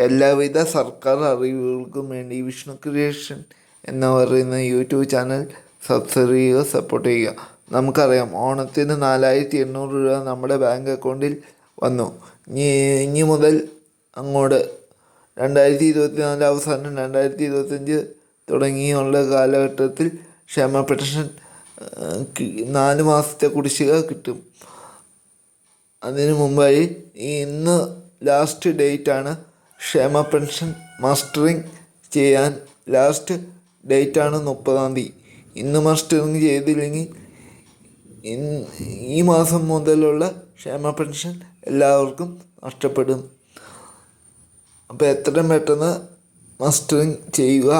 എല്ലാവിധ സർക്കാർ അറിവുകൾക്കും വേണ്ടി വിഷ്ണു ക്രിയേഷൻ എന്ന് പറയുന്ന യൂട്യൂബ് ചാനൽ സബ്സ്ക്രൈബ് ചെയ്യുക, സപ്പോർട്ട് ചെയ്യുക. നമുക്കറിയാം, ഓണത്തിന് 4800 രൂപ നമ്മുടെ ബാങ്ക് അക്കൗണ്ടിൽ വന്നു. ഇനി മുതൽ അങ്ങോട്ട് 2024 അവസാനം 2025 തുടങ്ങിയുള്ള കാലഘട്ടത്തിൽ ക്ഷേമ പെൻഷൻ 4 മാസത്തെ കുടിശ്ശിക കിട്ടും. അതിനു മുമ്പായി ഇന്ന് ലാസ്റ്റ് ഡേറ്റാണ്. ക്ഷേമ പെൻഷൻ മസ്റ്ററിങ് ചെയ്യാൻ ലാസ്റ്റ് ഡേറ്റാണ് 30-ാം തീയതി. ഇന്ന് മസ്റ്ററിങ് ചെയ്തില്ലെങ്കിൽ ഈ മാസം മുതലുള്ള ക്ഷേമ പെൻഷൻ എല്ലാവർക്കും നഷ്ടപ്പെടും. അപ്പോൾ എത്രയും പെട്ടെന്ന് മസ്റ്ററിങ് ചെയ്യുക.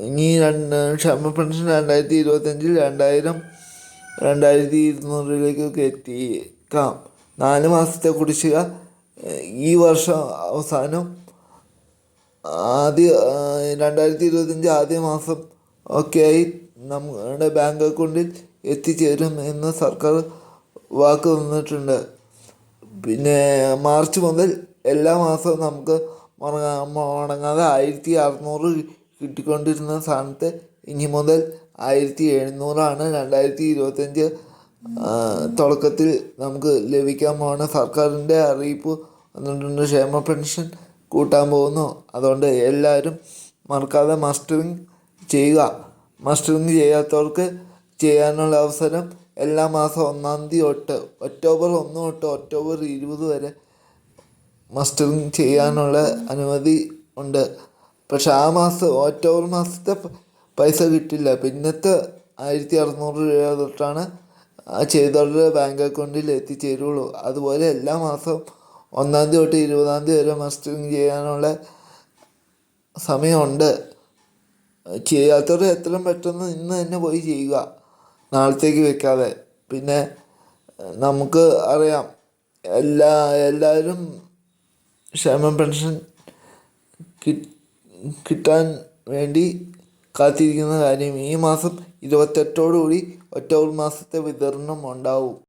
ഇനി ക്ഷേമ പെൻഷൻ 2025 2200 എത്തിക്കാം. 4 മാസത്തെ കുടിശ്ശിക ഈ വർഷം അവസാനം 2025 ആദ്യ മാസം ഒക്കെയായി നമ്മുടെ ബാങ്ക് അക്കൗണ്ടിൽ എത്തിച്ചേരും എന്ന് സർക്കാർ വാക്ക് തന്നിട്ടുണ്ട്. പിന്നെ മാർച്ച് മുതൽ എല്ലാ മാസവും നമുക്ക് മുടങ്ങാതെ 1600 കിട്ടിക്കൊണ്ടിരുന്ന സ്ഥാനത്ത് ഇനി മുതൽ 1700 2025 തുടക്കത്തിൽ നമുക്ക് ലഭിക്കാൻ പോകുന്ന സർക്കാരിൻ്റെ അറിയിപ്പ് വന്നിട്ടുണ്ട്. ക്ഷേമ പെൻഷൻ കൂട്ടാൻ പോകുന്നു. അതുകൊണ്ട് എല്ലാവരും മറക്കാതെ മസ്റ്ററിങ് ചെയ്യുക. മസ്റ്ററിങ് ചെയ്യാത്തവർക്ക് ചെയ്യാനുള്ള അവസരം എല്ലാ മാസം 1-ാം തീയതി തൊട്ട് ഒക്ടോബർ 1 തൊട്ട് ഒക്ടോബർ 20 വരെ മസ്റ്ററിങ് ചെയ്യാനുള്ള അനുമതി ഉണ്ട്. പക്ഷെ ആ മാസം ഒക്ടോബർ മാസത്തെ പൈസ കിട്ടില്ല. പിന്നത്തെ 1600 രൂപ തൊട്ടാണ് ചെയ്തവരുടെ ബാങ്ക് അക്കൗണ്ടിൽ എത്തിച്ചേരുള്ളൂ. അതുപോലെ എല്ലാ മാസവും 1-ാം തീയതി തൊട്ട് 20-ാം തീയതി വരെ മസ്റ്ററിങ് ചെയ്യാനുള്ള സമയമുണ്ട്. ചെയ്യാത്തവർ എത്രയും പെട്ടെന്ന് ഇന്ന് തന്നെ പോയി ചെയ്യുക, നാളത്തേക്ക് വെക്കാതെ. പിന്നെ നമുക്ക് അറിയാം, എല്ലാവരും ക്ഷേമ പെൻഷൻ കിട്ടാൻ വേണ്ടി കാത്തിരിക്കുന്ന കാര്യം. ഈ മാസം 28 ഒക്ടോബർ മാസത്തെ വിതരണം ഉണ്ടാവും.